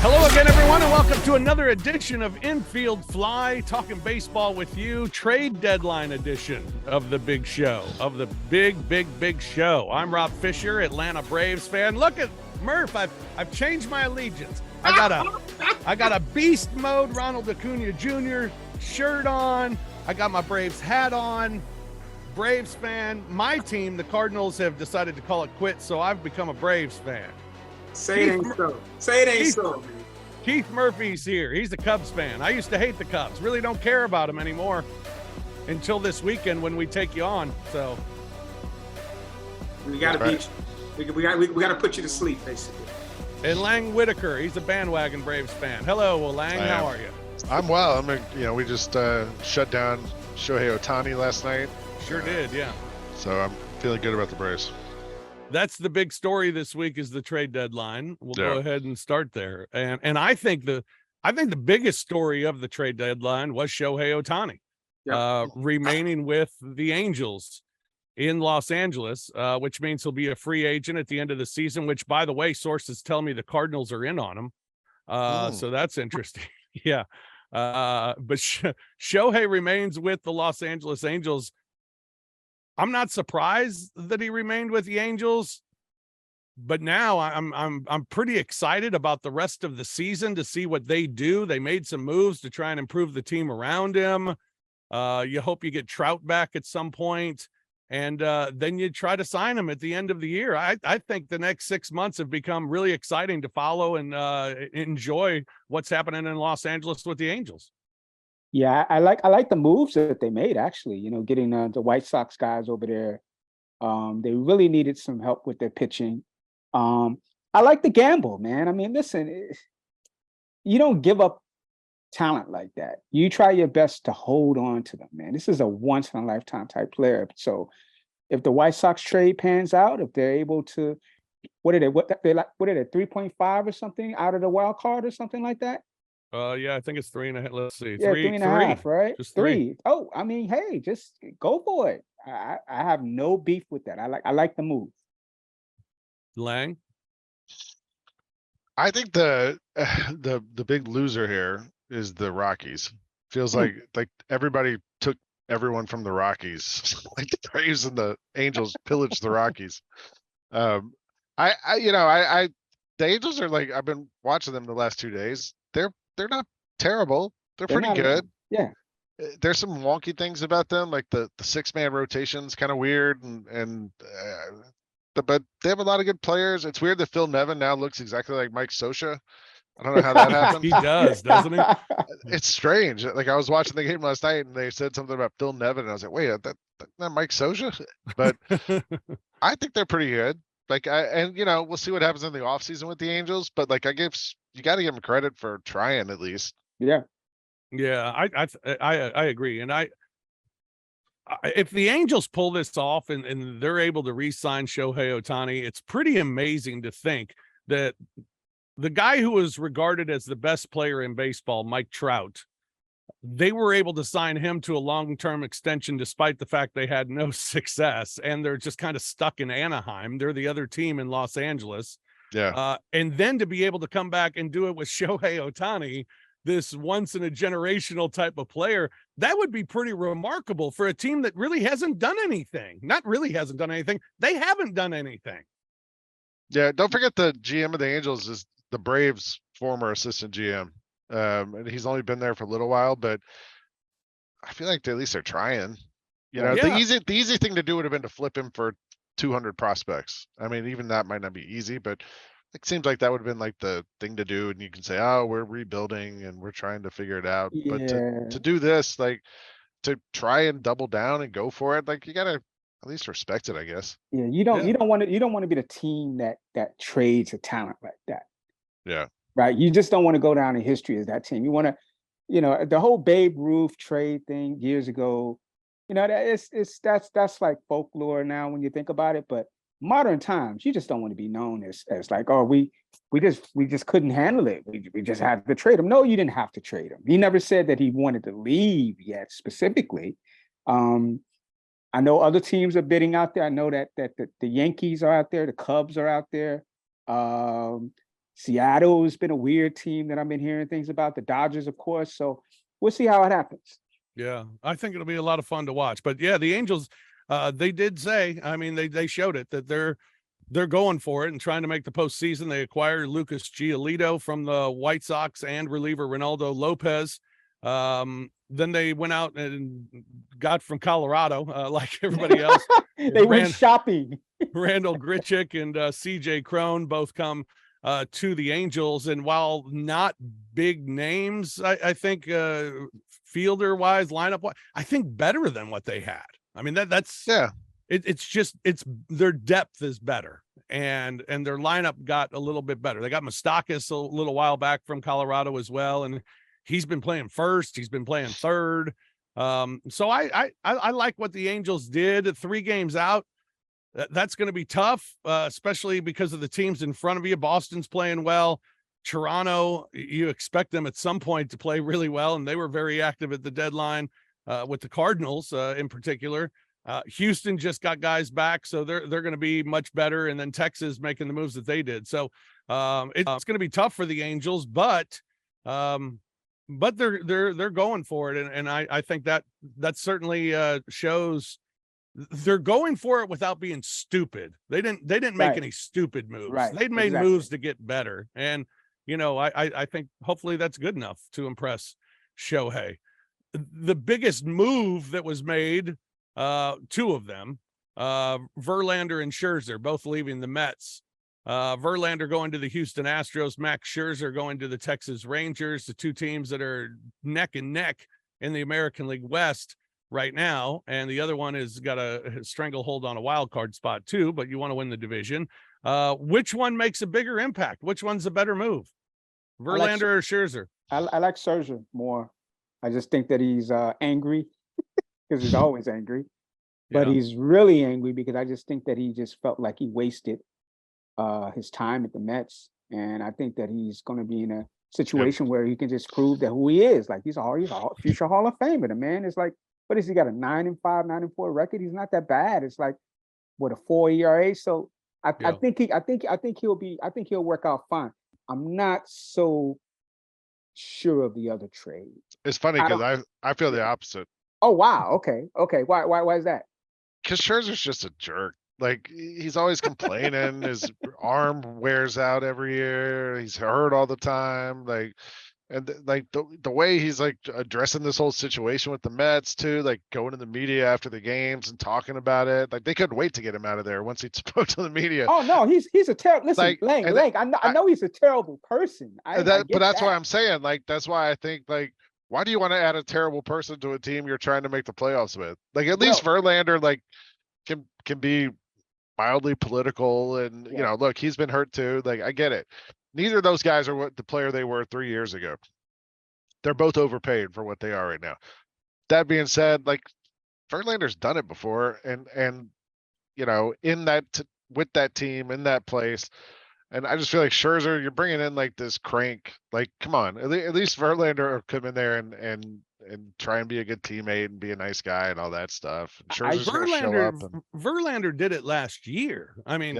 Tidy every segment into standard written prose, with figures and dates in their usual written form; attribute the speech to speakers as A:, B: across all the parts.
A: Hello again, everyone, and welcome to another edition of Infield Fly, talking baseball with you, trade deadline edition of the big show, of the big show. I'm Rob Fisher, Atlanta Braves fan. Look at Murph, I've changed my allegiance. I got a beast mode Ronald Acuna Jr. shirt on. I got my Braves hat on. Braves fan. My team, the Cardinals, have decided to call it quits, so I've become a Braves fan.
B: Say it ain't so. Say it ain't so.
A: Keith Murphy's here. He's a Cubs fan. I used to hate the Cubs. Really don't care about them anymore until this weekend when we take you on. So
B: we got to beat you. We got to put you to sleep, basically.
A: And Lang Whitaker, he's a bandwagon Braves fan. Hello, Lang. How are you?
C: I'm well. We just shut down Shohei Ohtani last night.
A: Sure did, yeah.
C: So I'm feeling good about the Braves.
A: That's the big story this week is the trade deadline. We'll go ahead and start there. And I think the biggest story of the trade deadline was Shohei Ohtani remaining with the Angels in Los Angeles, which means he'll be a free agent at the end of the season, which, by the way, sources tell me the Cardinals are in on him. So that's interesting. Yeah. But Shohei remains with the Los Angeles Angels. I'm not surprised that he remained with the Angels, but now I'm pretty excited about the rest of the season to see what they do. They made some moves to try and improve the team around him. You hope you get Trout back at some point, and then you try to sign him at the end of the year. I think the next 6 months have become really exciting to follow and enjoy what's happening in Los Angeles with the Angels.
D: Yeah, I like the moves that they made, actually, getting the White Sox guys over there. They really needed some help with their pitching. I like the gamble, man. I mean, listen, you don't give up talent like that. You try your best to hold on to them, man. This is a once-in-a-lifetime type player. So if the White Sox trade pans out, if they're able to, what are they 3.5 or something out of the wild card or something like that?
A: Yeah, I think it's 3.5. Let's see.
D: Yeah, three and a half, right?
A: Just
D: three. Oh, I mean, hey, just go for it. I have no beef with that. I like the move.
A: Lang?
C: I think the big loser here is the Rockies. Feels like everybody took everyone from the Rockies. Like the Braves and the Angels pillaged the Rockies. The Angels are like, I've been watching them the last 2 days. They're not terrible. They're pretty good.
D: Yeah.
C: There's some wonky things about them, like the 6-man rotation's kind of weird, but they have a lot of good players. It's weird that Phil Nevin now looks exactly like Mike Scioscia. I don't know how that happened.
A: He does, doesn't he?
C: It's strange. Like I was watching the game last night and they said something about Phil Nevin and I was like, wait, that Mike Scioscia? But I think they're pretty good. We'll see what happens in the offseason with the Angels, but you got to give them credit for trying at least.
D: Yeah.
A: Yeah, I agree. And if the Angels pull this off and they're able to re-sign Shohei Ohtani, it's pretty amazing to think that the guy who was regarded as the best player in baseball, Mike Trout, they were able to sign him to a long-term extension despite the fact they had no success, and they're just kind of stuck in Anaheim. They're the other team in Los Angeles.
C: Yeah.
A: And then to be able to come back and do it with Shohei Ohtani, this once-in-a-generational type of player, that would be pretty remarkable for a team that really hasn't done anything. Not really hasn't done anything. They haven't done anything.
C: Yeah, don't forget the GM of the Angels is the Braves' former assistant GM. And he's only been there for a little while, but I feel like at least they're trying. The easy thing to do would have been to flip him for 200 prospects. I mean, even that might not be easy, but it seems like that would have been like the thing to do. And you can say, oh, we're rebuilding and we're trying to figure it out.
D: Yeah.
C: But to do this, like to try and double down and go for it, like you gotta at least respect it, I guess.
D: Yeah, you don't want to be the team that trades a talent like that.
C: Yeah.
D: Right. You just don't want to go down in history as that team. You want to, the whole Babe Ruth trade thing years ago, that's like folklore now when you think about it. But modern times, you just don't want to be known as like, oh, we just couldn't handle it. We just had to trade him. No, you didn't have to trade him. He never said that he wanted to leave yet specifically. I know other teams are bidding out there. I know that the Yankees are out there, the Cubs are out there. Seattle has been a weird team that I've been hearing things about. The Dodgers, of course. So we'll see how it happens.
A: Yeah, I think it'll be a lot of fun to watch. But yeah, the Angels, they did say, I mean, they showed it that they're going for it and trying to make the postseason. They acquired Lucas Giolito from the White Sox and reliever Ronaldo Lopez. Then they went out and got from Colorado, like everybody else.
D: They went shopping.
A: Randall Grichuk and CJ Cron both come to the Angels. And while not big names, I think fielder wise, lineup wise, I think better than what they had. I mean, that's
C: Yeah.
A: It's their depth is better, and their lineup got a little bit better. They got Moustakas a little while back from Colorado as well, and he's been playing first. He's been playing third. So I like what the Angels did. 3 games out, that's going to be tough, especially because of the teams in front of you. Boston's playing well. Toronto, you expect them at some point to play really well, and they were very active at the deadline with the Cardinals in particular. Houston just got guys back, so they're going to be much better. And then Texas making the moves that they did. So it's going to be tough for the Angels, but they're going for it, and I think that certainly shows they're going for it without being stupid. They didn't make any stupid moves.
D: Right.
A: They'd made
D: Exactly.
A: moves to get better, and I think hopefully that's good enough to impress Shohei. The biggest move that was made, 2 of them, Verlander and Scherzer, both leaving the Mets. Verlander going to the Houston Astros, Max Scherzer going to the Texas Rangers, the 2 teams that are neck and neck in the American League West right now. And the other one has got a stranglehold on a wild card spot too, but you want to win the division. Which one makes a bigger impact? Which one's a better move? Verlander or Scherzer?
D: I like Scherzer more. I just think that he's angry because he's always angry, but he's really angry because I just think that he just felt like he wasted his time at the Mets. And I think that he's going to be in a situation where he can just prove that who he is. Like he's a future Hall of Famer. The man is like, what is he got, a 9-5, 9-4 record? He's not that bad. It's like what, a 4 ERA. So I think he'll work out fine. I'm not so sure of the other trade.
C: It's funny because I feel the opposite.
D: Oh wow, okay. Why is that?
C: Because Scherzer's just a jerk. Like he's always complaining. His arm wears out every year. He's hurt all the time. Like, and the way he's like addressing this whole situation with the Mets too, like going to the media after the games and talking about it. Like they couldn't wait to get him out of there once he spoke to the media.
D: Oh no, he's a terrible. Listen, Lang, I know he's a terrible person.
C: But that's why I'm saying, like, that's why I think, like, why do you want to add a terrible person to a team you're trying to make the playoffs with? Like at least Verlander like can be mildly political, and you know, look, he's been hurt too. Like I get it. Neither of those guys are what the player they were 3 years ago. They're both overpaid for what they are right now. That being said, like Verlander's done it before, and you know, in that with that team in that place. And I just feel like Scherzer, you're bringing in like this crank. Like, come on, at least Verlander will come in there and try and be a good teammate and be a nice guy and all that stuff. Scherzer's gonna show up.
A: Verlander did it last year. I mean,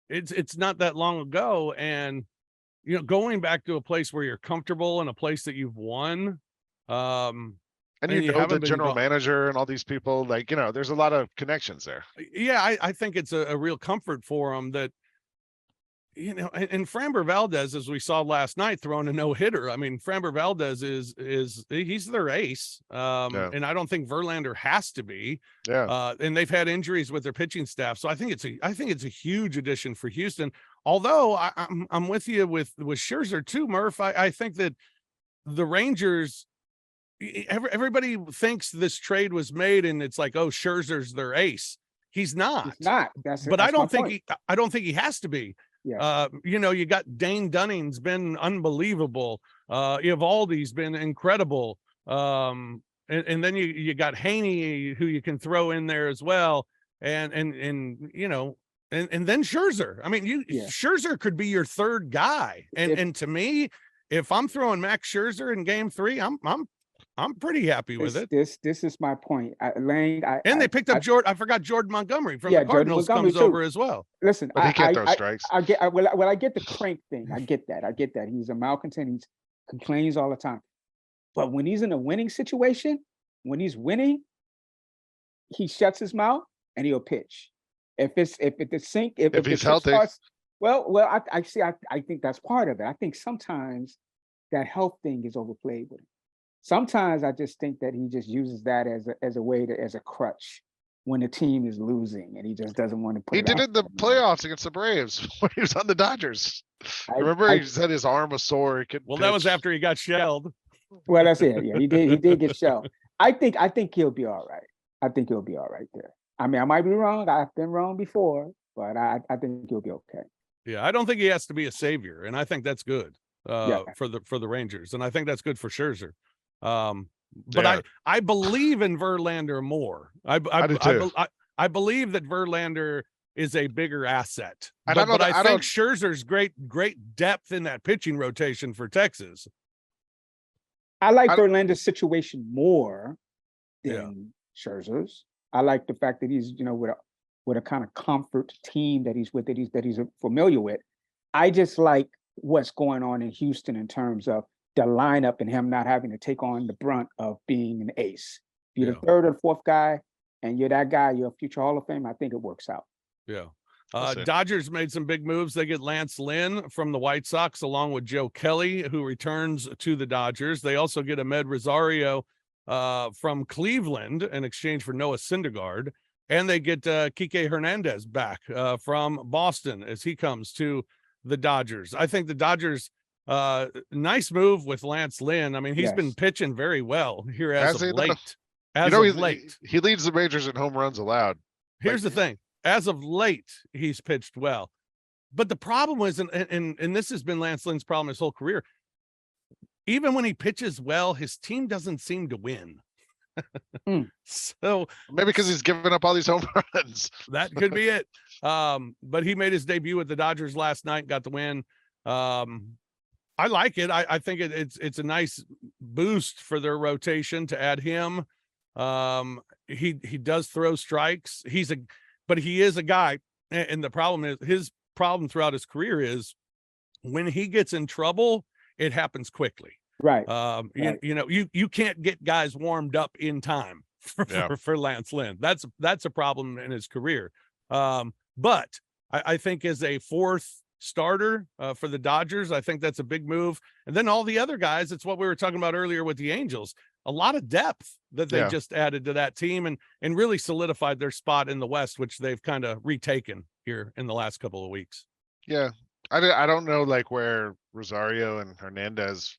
A: it's not that long ago, and you know, going back to a place where you're comfortable and a place that you've won. And
C: you know the general manager and all these people, like, you know, there's a lot of connections there.
A: Yeah, I think it's a real comfort for them that, you know, and Framber Valdez, as we saw last night, throwing a no-hitter. I mean, Framber Valdez he's their ace. And I don't think Verlander has to be. And they've had injuries with their pitching staff. So I think it's a huge addition for Houston. Although I'm with you with Scherzer too, Murph. I think that the Rangers, everybody thinks this trade was made and it's like, oh, Scherzer's their ace. He's not.
D: He's not.
A: But I don't think he has to be. Yeah. You know, you got Dane Dunning's been unbelievable. Evaldi's been incredible. And then you got Haney, who you can throw in there as well. And you know, and then Scherzer. I mean, Scherzer could be your third guy. And to me, if I'm throwing Max Scherzer in game 3, I'm pretty happy with it.
D: This is my point.
A: And they picked up Jordan. I forgot Jordan Montgomery from the
D: Jordan
A: Cardinals
D: Montgomery
A: comes
D: too.
A: over as well.
D: Listen,
C: But he can't throw strikes.
D: I get I get the crank thing. I get that. He's a malcontent. He complains all the time. But when he's in a winning situation, when he's winning, he shuts his mouth and he'll pitch. If he's
C: healthy.
D: I see. I think that's part of it. I think sometimes that health thing is overplayed with him. Sometimes I just think that he just uses that as a way as a crutch when the team is losing, and he just doesn't want to put.
C: He did it in the playoffs against the Braves when he was on the Dodgers. Remember, he said his arm was sore. He couldn't pitch.
A: That was after he got shelled.
D: Well, that's it. Yeah, he did get shelled. I think he'll be all right. I think he'll be all right there. I mean, I might be wrong. I've been wrong before, but I think he'll be okay.
A: Yeah, I don't think he has to be a savior, and I think that's good for the Rangers, and I think that's good for Scherzer. But I believe in Verlander more. I believe that Verlander is a bigger asset. But I think Scherzer's great depth in that pitching rotation for Texas.
D: I like Verlander's situation more than Scherzer's. I like the fact that he's, with a kind of comfort team that he's with, that he's familiar with. I just like what's going on in Houston in terms of the lineup and him not having to take on the brunt of being an ace. If you're the third or fourth guy and you're that guy, you're a future Hall of Fame, I think it works out.
A: Yeah. Dodgers made some big moves. They get Lance Lynn from the White Sox along with Joe Kelly, who returns to the Dodgers. They also get Ahmed Rosario from Cleveland in exchange for Noah Syndergaard. And they get Kike Hernandez back from Boston as he comes to the Dodgers. I think the Dodgers, nice move with Lance Lynn. I mean, he's been pitching very well here as of late.
C: He leads the majors in home runs allowed.
A: Here's the thing. As of late, he's pitched well. But the problem was, and this has been Lance Lynn's problem his whole career, even when he pitches well, his team doesn't seem to win. So
C: maybe because he's giving up all these home runs.
A: That could be it. But he made his debut with the Dodgers last night, got the win. I like it. I think it's a nice boost for their rotation to add him. He does throw strikes. But he is a guy, and the problem is his problem throughout his career is when he gets in trouble, it happens quickly.
D: Right.
A: You can't get guys warmed up in time for Lance Lynn. That's a problem in his career. But I think as a fourth starter for the Dodgers, I think that's a big move. And then all the other guys, it's what we were talking about earlier with the Angels, a lot of depth that they just added to that team and really solidified their spot in the West, which they've kind of retaken here in the last couple of weeks.
C: Yeah. I don't know where Rosario and Hernandez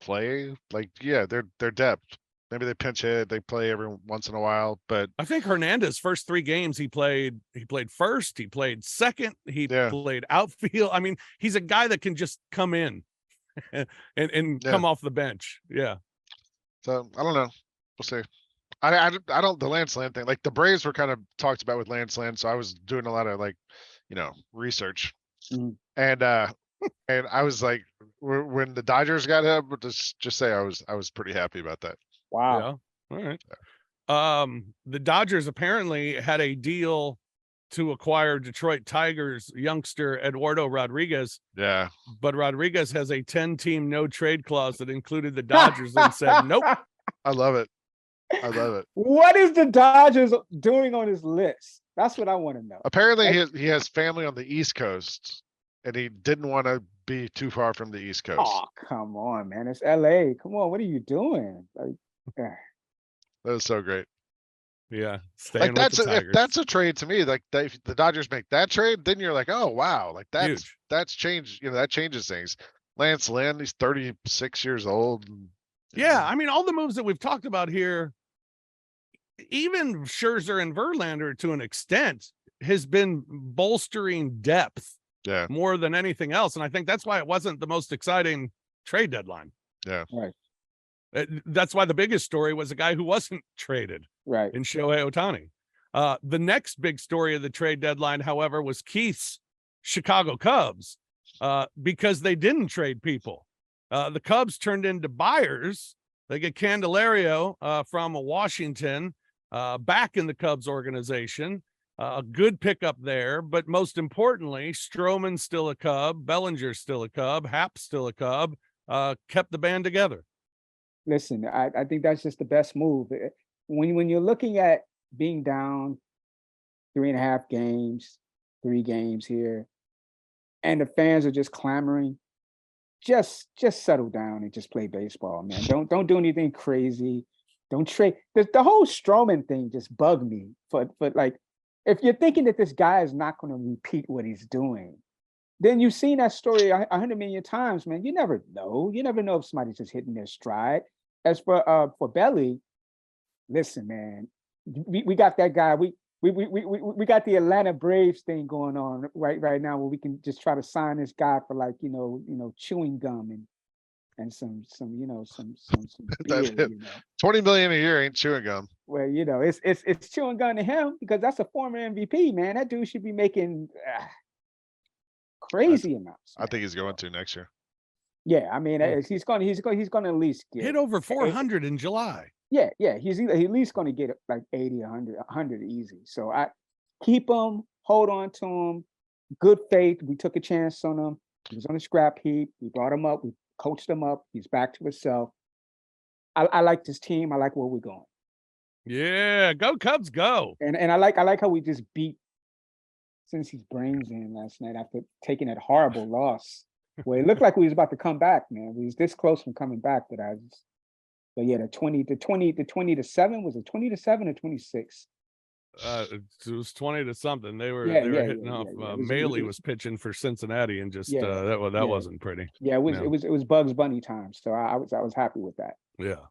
C: play. They're depth. Maybe they pinch hit, they play every once in a while, but
A: I think Hernandez first 3 games he played first, he played second, he played outfield. I mean, he's a guy that can just come in and come off the bench. Yeah.
C: So I don't know. We'll see. I don't the Lance Lynn thing. The Braves were kind of talked about with Lance Lynn, so I was doing a lot of research.
D: Mm-hmm.
C: And I was like, when the Dodgers got him, just say I was pretty happy about that.
D: Wow.
A: Yeah. All right. The Dodgers apparently had a deal to acquire Detroit Tigers youngster Eduardo Rodriguez.
C: Yeah.
A: But Rodriguez has a 10-team no trade clause that included the Dodgers and said, nope.
C: I love it.
D: What is the Dodgers doing on his list? That's what I want to know.
C: Apparently he has family on the East Coast and he didn't want to be too far from the East Coast.
D: Oh, come on, man. It's LA. Come on. What are you doing?
C: That was so great.
A: Yeah.
C: If that's a trade to me. If the Dodgers make that trade, then you're like, oh wow, that's changed. That changes things. Lance Lynn, he's 36 years old.
A: Yeah, I mean, all the moves that we've talked about here, even Scherzer and Verlander to an extent, has been bolstering depth more than anything else. And I think that's why it wasn't the most exciting trade deadline.
C: Yeah.
D: Right.
A: That's why the biggest story was a guy who wasn't traded.
D: Right.
A: In Shohei Ohtani. The next big story of the trade deadline, however, was Keith's Chicago Cubs, because they didn't trade people. The Cubs turned into buyers They get Candelario from Washington back in the Cubs organization. A good pickup there, but most importantly, Stroman's still a Cub, Bellinger's still a Cub, Happ's still a Cub. Kept the band together.
D: Listen, I think that's just the best move. When you're looking at being down 3.5 games, 3 games here, and the fans are just clamoring, just settle down and just play baseball, man. Don't do anything crazy. Don't trade. The whole Stroman thing just bugged me. For like, if you're thinking that this guy is not going to repeat what he's doing, then you've seen that story 100 million times, man. You never know. You never know if somebody's just hitting their stride. As for Belly, listen, man, we got that guy. We got the Atlanta Braves thing going on right now, where we can just try to sign this guy for like chewing gum and some beer,
C: 20 million a year ain't chewing gum.
D: Well, it's chewing gum to him because that's a former MVP, man. That dude should be making crazy amounts.
C: Man. I think he's going to next year.
D: Yeah, I mean, he's going to at least get
A: hit over 400 in July.
D: Yeah, he's at least going to get like 80, 100 easy. So I keep him, hold on to him. Good faith. We took a chance on him. He was on the scrap heap. We brought him up. We coached him up. He's back to himself. I like this team. I like where we're going.
A: Yeah, go Cubs, go.
D: And I like how we just beat Cincy's brains in last night after taking that horrible loss. Well, it looked like we was about to come back, man. We was this close from coming back, but yeah, the 20 to 7, was it 20 to 7 or 26?
A: It was 20 to something. They were hitting off. Maley was pitching for Cincinnati, and just that wasn't pretty.
D: Yeah, it was Bugs Bunny time. So I was happy with that.
A: Yeah.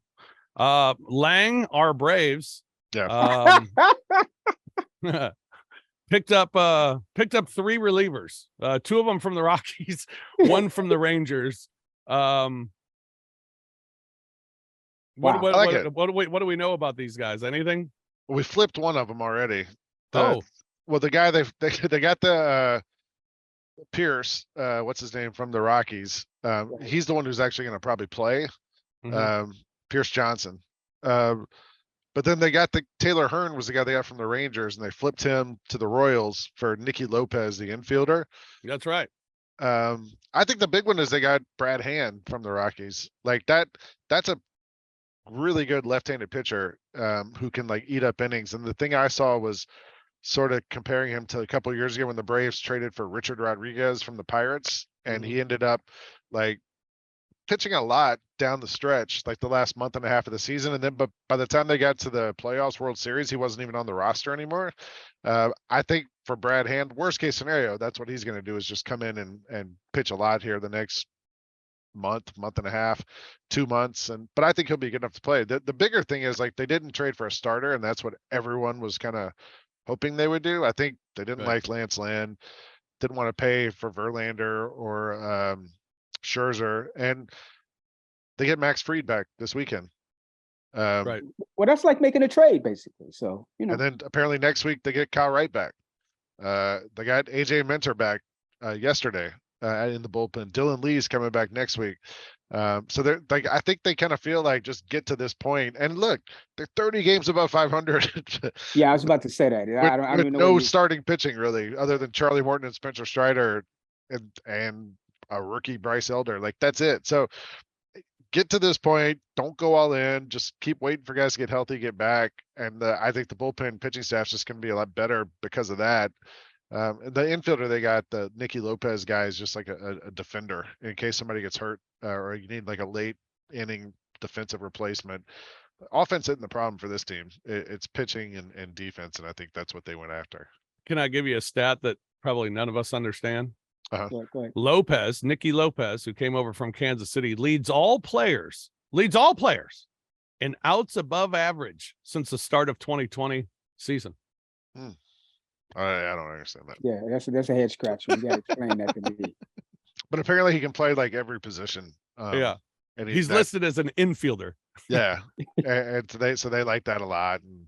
A: Lang, our Braves.
C: Yeah.
A: Picked up 3 relievers. 2 of them from the Rockies, 1 from the Rangers. What do we know about these guys? Anything?
C: We flipped one of them already.
A: Well,
C: the guy they got the Pierce, what's his name, from the Rockies. He's the one who's actually going to probably play. Pierce Johnson. But then they got the Taylor Hearn was the guy they got from the Rangers, and they flipped him to the Royals for Nicky Lopez, the infielder.
A: That's right.
C: I think the big one is they got Brad Hand from the Rockies. Like that's a really good left-handed pitcher who can like eat up innings. And the thing I saw was sort of comparing him to a couple of years ago when the Braves traded for Richard Rodriguez from the Pirates, and he ended up like pitching a lot down the stretch, like the last month and a half of the season. And then, but by the time they got to the playoffs, World Series, he wasn't even on the roster anymore. I think for Brad Hand, worst case scenario, that's what he's going to do, is just come in and pitch a lot here the next month and a half, 2 months. But I think he'll be good enough to play. The bigger thing is like they didn't trade for a starter, and that's what everyone was kind of hoping they would do. I think they didn't like Lance Lynn, didn't want to pay for Verlander or Scherzer, and they get Max Fried back this weekend.
A: Right.
D: Well, that's like making a trade, basically. So,
C: And then apparently next week they get Kyle Wright back. They got AJ Minter back yesterday in the bullpen. Dylan Lee's coming back next week. So they're like, I think they kind of feel like just get to this point. And look, they're 30 games above 500.
D: Yeah, I was about to say that. I don't even know.
C: No starting pitching really, other than Charlie Morton and Spencer Strider and a rookie Bryce Elder. Like that's it. So get to this point, don't go all in, just keep waiting for guys to get healthy, get back. And I think the bullpen pitching staff's just going to be a lot better because of that. The infielder they got, the Nicky Lopez guy, is just like a defender in case somebody gets hurt or you need like a late inning defensive replacement. Offense isn't the problem for this team. It's pitching and defense, and I think that's what they went after.
A: Can I give you a stat that probably none of us understand?
D: Go ahead.
A: Lopez, Nicky Lopez, who came over from Kansas City, leads all players in outs above average since the start of 2020 season.
C: I don't understand that.
D: Yeah, that's a head scratcher. You got to explain that to me.
C: But apparently he can play like every position.
A: Yeah,
C: and
A: he's listed as an infielder.
C: Yeah, and so they like that a lot, and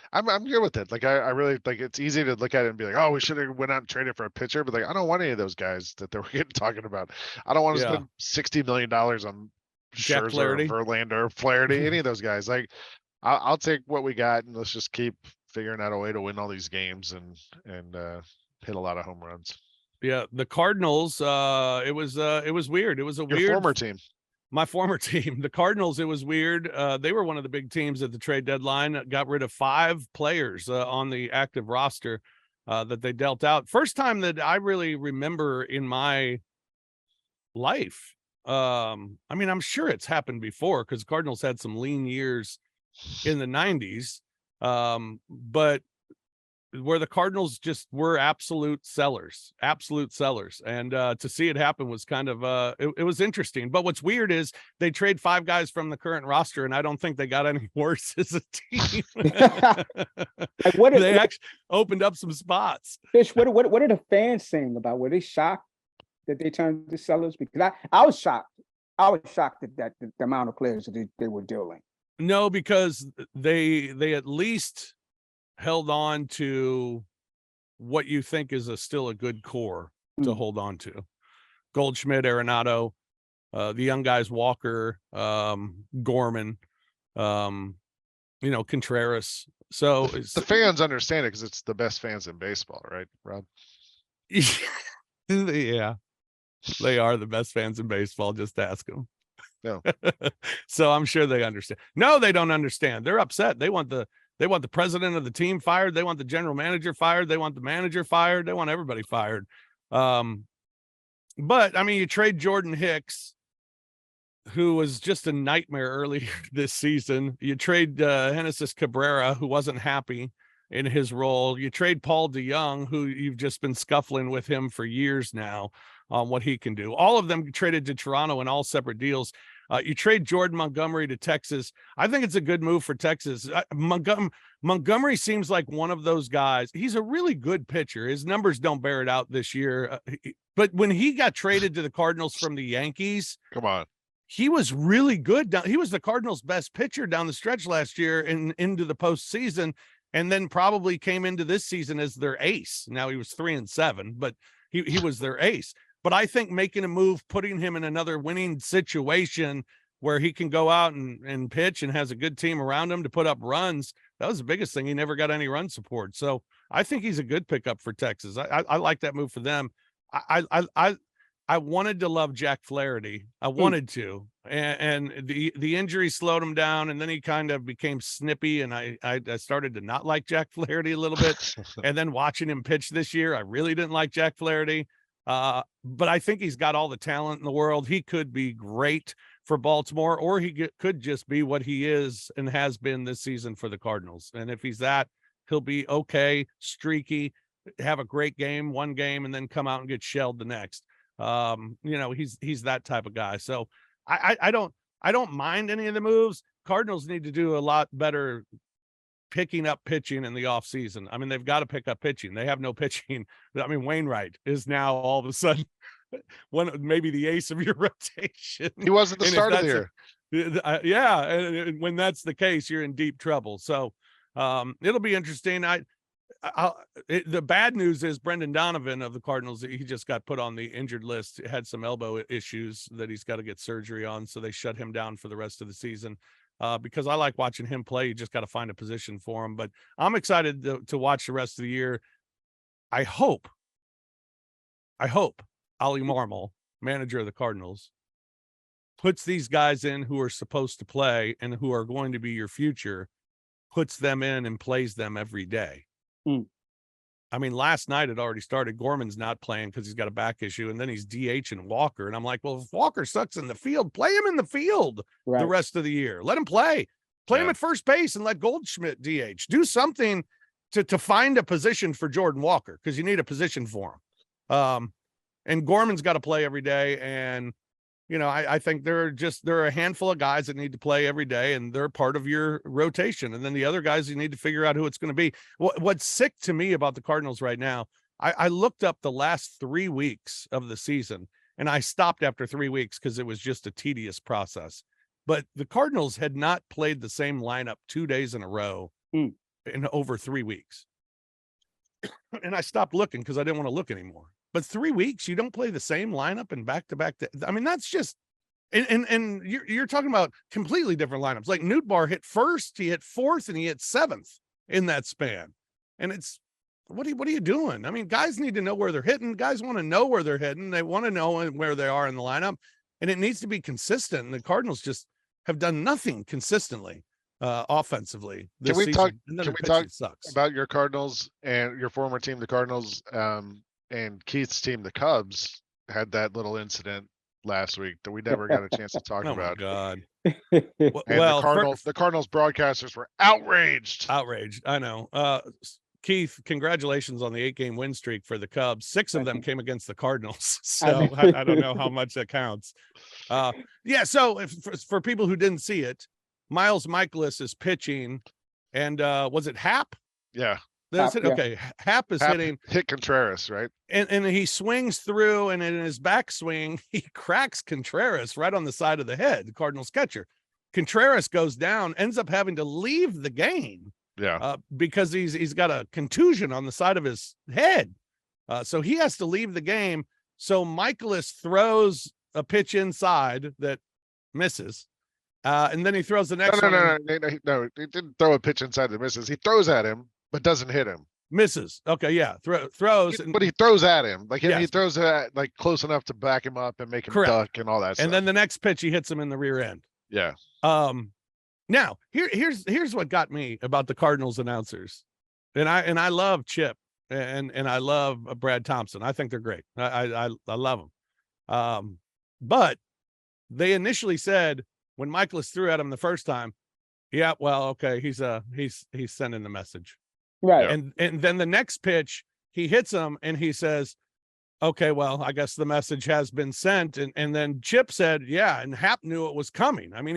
C: I'm good with it. Like I really like. It's easy to look at it and be like, oh, we should have went out and traded for a pitcher, but like I don't want any of those guys that they were talking about. I don't want to spend $60 million on
A: Jack
C: Scherzer,
A: Flaherty.
C: Verlander, Flaherty, any of those guys. Like, I'll take what we got and let's just keep figuring out a way to win all these games and hit a lot of home runs.
A: Yeah, the Cardinals. It was weird. It was a
C: Your
A: weird
C: former team.
A: My former team, the Cardinals. It was weird. They were one of the big teams at the trade deadline. Got rid of 5 players on the active roster that they dealt out. First time that I really remember in my life. I mean, I'm sure it's happened before because Cardinals had some lean years in the 90s. But where the Cardinals just were absolute sellers. And to see it happen was kind of it was interesting. But what's weird is they trade 5 guys from the current roster, and I don't think they got any worse as a team.
D: Like,
A: They actually opened up some spots.
D: Fish, what are the fans saying about? Were they shocked that they turned to sellers? Because I was shocked. I was shocked at the amount of players that they were dealing.
A: No, because they at least held on to what you think is still a good core to hold on to. Goldschmidt, Arenado, the young guys, Walker, Gorman, Contreras. So
C: The fans understand it because it's the best fans in baseball, right, Rob?
A: Yeah, they are the best fans in baseball. Just ask them.
C: No.
A: So I'm sure they understand. No, they don't understand. They're upset. They want the president of the team fired. They want the general manager fired. They want the manager fired. They want everybody fired. But I mean, you trade Jordan Hicks, who was just a nightmare earlier this season. You trade Genesis Cabrera, who wasn't happy in his role. You trade Paul DeYoung, who you've just been scuffling with him for years now on what he can do. All of them traded to Toronto in all separate deals. You trade Jordan Montgomery to Texas. I think it's a good move for Texas. Montgomery seems like one of those guys. He's a really good pitcher. His numbers don't bear it out this year. But when he got traded to the Cardinals from the Yankees,
C: come on,
A: he was really good. He was the Cardinals' best pitcher down the stretch last year and into the postseason, and then probably came into this season as their ace. Now he was 3-7, but he was their ace. But I think making a move, putting him in another winning situation where he can go out and pitch and has a good team around him to put up runs, that was the biggest thing. He never got any run support. So I think he's a good pickup for Texas. I like that move for them. I wanted to love Jack Flaherty. I wanted to. And the injury slowed him down, and then he kind of became snippy, and I started to not like Jack Flaherty a little bit. And then watching him pitch this year, I really didn't like Jack Flaherty. But I think he's got all the talent in the world. He could be great for Baltimore, or he could just be what he is and has been this season for the Cardinals. And if he's that, he'll be okay, streaky, have a great game, one game, and then come out and get shelled the next. He's that type of guy. So I don't mind any of the moves. Cardinals need to do a lot better picking up pitching in the offseason. I mean, they've got to pick up pitching. They have no pitching. I mean, Wainwright is now all of a sudden maybe the ace of your rotation.
C: He was at the start of the year.
A: Yeah, and when that's the case, you're in deep trouble. So it'll be interesting. The bad news is Brendan Donovan of the Cardinals, he just got put on the injured list. He had some elbow issues that he's got to get surgery on, so they shut him down for the rest of the season. Because I like watching him play. You just got to find a position for him. But I'm excited to watch the rest of the year. I hope Ollie Marmol, manager of the Cardinals, puts these guys in who are supposed to play and who are going to be your future, puts them in and plays them every day. I mean, last night it already started. Gorman's not playing because he's got a back issue, and then he's DHing Walker. And I'm like, well, if Walker sucks in the field, play him in the field the rest of the year. Let him play. Play him at first base and let Goldschmidt DH. Do something to find a position for Jordan Walker, because you need a position for him. And Gorman's got to play every day. And, I think there are a handful of guys that need to play every day, and they're part of your rotation. And then the other guys, you need to figure out who it's going to be. What's sick to me about the Cardinals right now, I looked up the last 3 weeks of the season, and I stopped after 3 weeks because it was just a tedious process. But the Cardinals had not played the same lineup 2 days in a row in over 3 weeks. And I stopped looking because I didn't want to look anymore. But 3 weeks, you don't play the same lineup in back-to-back. I mean, that's just And you're talking about completely different lineups. Like Nootbaar hit first, he hit fourth, and he hit seventh in that span. And it's what are you doing? I mean, guys need to know where they're hitting. Guys want to know where they're hitting. They want to know where they are in the lineup, and it needs to be consistent. And the Cardinals just have done nothing consistently offensively this
C: Can we
A: season.
C: talk
A: sucks.
C: about your Cardinals and your former team, the Cardinals, and Keith's team, the Cubs, had that little incident last week that we never got a chance to talk
A: Oh
C: about.
A: my God.
C: And
A: Well,
C: the Cardinals broadcasters were outraged.
A: I know. Keith, congratulations on the 8-game win streak for the Cubs. 6 of them came against the Cardinals. So I don't know how much that counts. Yeah. So for people who didn't see it, Miles Michaelis is pitching, and was it Happ?
C: Yeah.
A: That's it. Okay. Happ is hitting.
C: Hit Contreras, right?
A: And he swings through, and in his backswing, he cracks Contreras right on the side of the head, the Cardinals catcher. Contreras goes down, ends up having to leave the game.
C: Yeah.
A: Because he's got a contusion on the side of his head. So he has to leave the game. So Michaelis throws a pitch inside that misses. And then he throws the next one.
C: No, he didn't throw a pitch inside that misses. He throws at him, but doesn't hit him.
A: Misses. Okay, yeah. Throws.
C: But he throws at him. Like
A: Yes.
C: he throws it like close enough to back him up and make him
A: Correct.
C: duck and all that stuff.
A: And then the next pitch, he hits him in the rear end.
C: Yeah.
A: Now here's what got me about the Cardinals announcers, and I love Chip and I love Brad Thompson. I think they're great. I love them. But they initially said when Michaelis threw at him the first time, yeah, well, okay, he's sending the message,
D: Right.
A: and then the next pitch he hits him and he says, okay, well, I guess the message has been sent. And then Chip said, yeah, and Happ knew it was coming. I mean,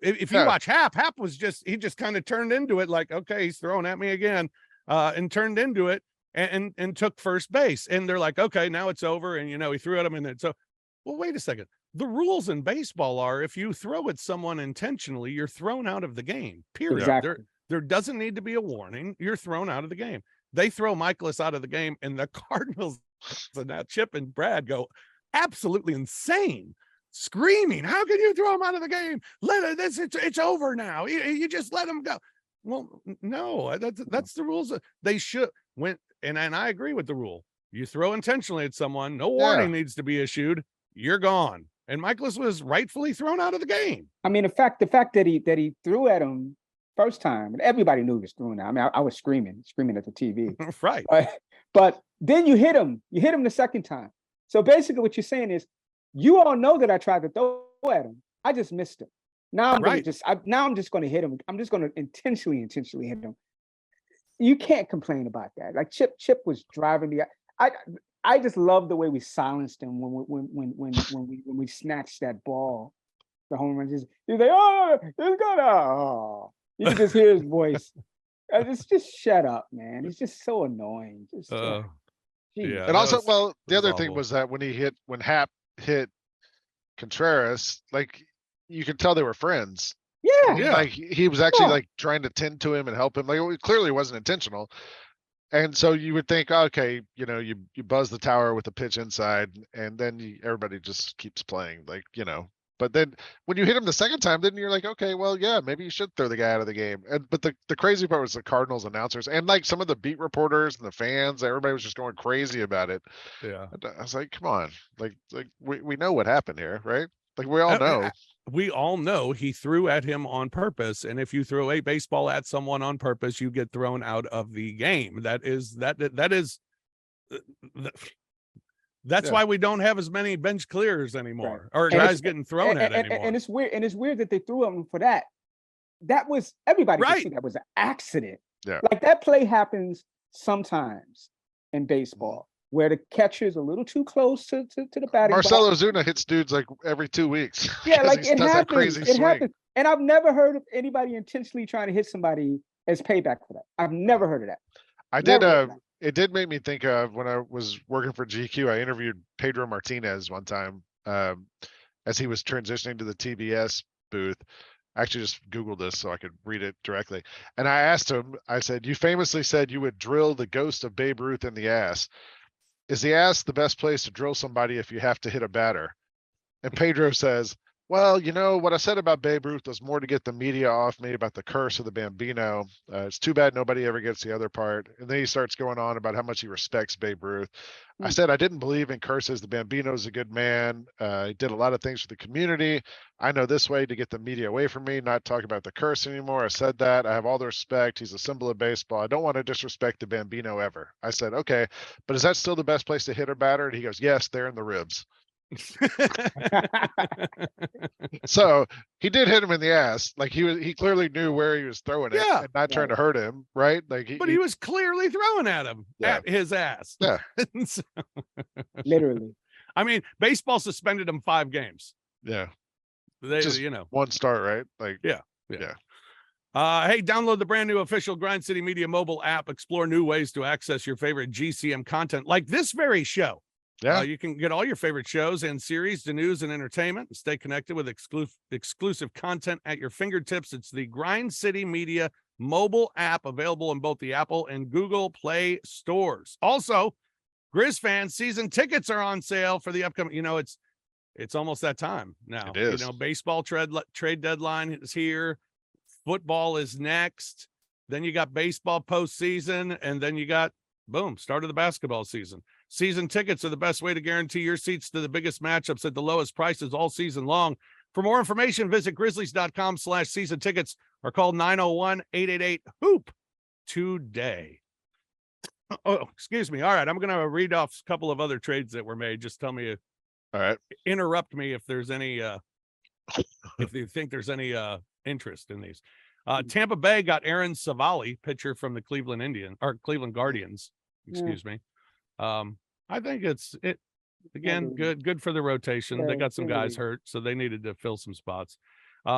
A: if you watch Happ was just kind of turned into it like, okay, he's throwing at me again, and turned into it and took first base. And they're like, okay, now it's over. And, he threw at him. And so, well, wait a second. The rules in baseball are if you throw at someone intentionally, you're thrown out of the game, period.
D: Exactly.
A: There doesn't need to be a warning. You're thrown out of the game. They throw Michaelis out of the game, and the Cardinals, so now Chip and Brad go absolutely insane, screaming, how can you throw him out of the game? It's over now. You just let him go. Well, no, that's the rules. They should and I agree with the rule. You throw intentionally at someone, no warning needs to be issued. You're gone. And Michaelis was rightfully thrown out of the game.
D: I mean, the fact that he threw at him first time, and everybody knew he was throwing. I mean, I was screaming at the TV.
A: Right.
D: But then you hit him the second time. So basically what you're saying is, you all know that I tried to throw at him. I just missed him. Now I'm just going to hit him. I'm just going to intentionally hit him. You can't complain about that. Like Chip was driving me. I just love the way we silenced him when we snatched that ball, the home run. He's like, oh, it's gonna. You can just hear his voice. Just shut up, man. He's just so annoying.
A: Yeah.
C: And also, the other
A: awful.
C: thing was that when Happ hit Contreras, like you could tell they were friends.
D: Yeah.
C: Like he was actually like trying to tend to him and help him. Like it clearly wasn't intentional. And so you would think, okay, you buzz the tower with a pitch inside, and then everybody just keeps playing, like, But then when you hit him the second time, then you're like, okay, well, yeah, maybe you should throw the guy out of the game. But the crazy part was the Cardinals announcers and like some of the beat reporters and the fans, everybody was just going crazy about it.
A: Yeah.
C: I was like, come on, like we know what happened here, right? Like we all know.
A: We all know he threw at him on purpose. And if you throw a baseball at someone on purpose, you get thrown out of the game. That's why we don't have as many bench clears anymore, or guys getting thrown at anymore.
D: And it's weird that they threw him for that. That was everybody could see that was an accident.
C: Yeah.
D: Like that play happens sometimes in baseball where the catcher's a little too close to the batting
C: Marcelo
D: box.
C: Zuna hits dudes like every 2 weeks.
D: Yeah, like
C: he
D: it
C: does that
D: happens.
C: crazy
D: It
C: swing.
D: happens. And I've never heard of anybody intentionally trying to hit somebody as payback for that. I've never heard of that.
C: It did make me think of when I was working for GQ. I interviewed Pedro Martinez one time as he was transitioning to the TBS booth. I actually just Googled this so I could read it directly. And I asked him, I said, you famously said you would drill the ghost of Babe Ruth in the ass. Is the ass the best place to drill somebody if you have to hit a batter? And Pedro says, well, you know, what I said about Babe Ruth was more to get the media off me about the curse of the Bambino. It's too bad nobody ever gets the other part. And then he starts going on about how much he respects Babe Ruth. I said I didn't believe in curses. The Bambino is a good man. He did a lot of things for the community. I know this way to get the media away from me, not talk about the curse anymore. I said that. I have all the respect. He's a symbol of baseball. I don't want to disrespect the Bambino ever. I said, okay, but is that still the best place to hit or batter? And he goes, yes, they're in the ribs. So he did hit him in the ass. Like he clearly knew where he was throwing it and not trying to hurt him, right? Like
A: he was clearly throwing at him at his ass.
C: Yeah.
A: So,
D: Literally.
A: I mean, baseball suspended him 5 games.
C: Yeah.
A: They,
C: just
A: you know,
C: one start, right? Like
A: yeah. Hey, download the brand new official Grind City Media mobile app. Explore new ways to access your favorite GCM content, like this very show.
C: Yeah.
A: You can get all your favorite shows and series, the news and entertainment, and stay connected with exclusive content at your fingertips. It's the Grind City Media mobile app, available in both the Apple and Google Play stores. Also, Grizz fans, season tickets are on sale for the upcoming, you know, it's almost that time now.
C: It is.
A: You know, baseball trade deadline is here. Football is next. Then you got baseball postseason, and then you got, boom, start of the basketball season. Season tickets are the best way to guarantee your seats to the biggest matchups at the lowest prices all season long. For more information, visit grizzlies.com/season tickets or call 901-888-HOOP today. Oh, excuse me. All right. I'm going to read off a couple of other trades that were made. Just tell me,
C: all right,
A: interrupt me if there's any, if you think there's any interest in these. Tampa Bay got Aaron Savali, pitcher from the Cleveland Guardians, excuse me. I think it's again good for the rotation. They got some guys hurt, so they needed to fill some spots.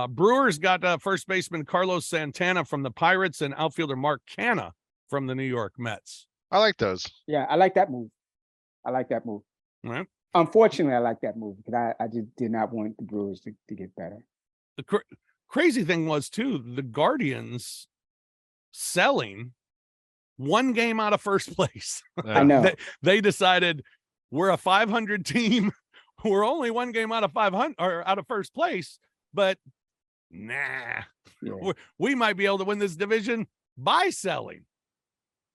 A: Brewers got first baseman Carlos Santana from the Pirates and outfielder Mark Canha from the New York Mets.
C: I like those.
D: Yeah, I like that move. All right. Unfortunately, I like that move because I just did not want the Brewers to get better.
A: The crazy thing was too, the Guardians selling 1 game out of first place.
D: I know.
A: They decided we're a 500 team. We're only 1 game out of 500 or out of first place, but we might be able to win this division by selling.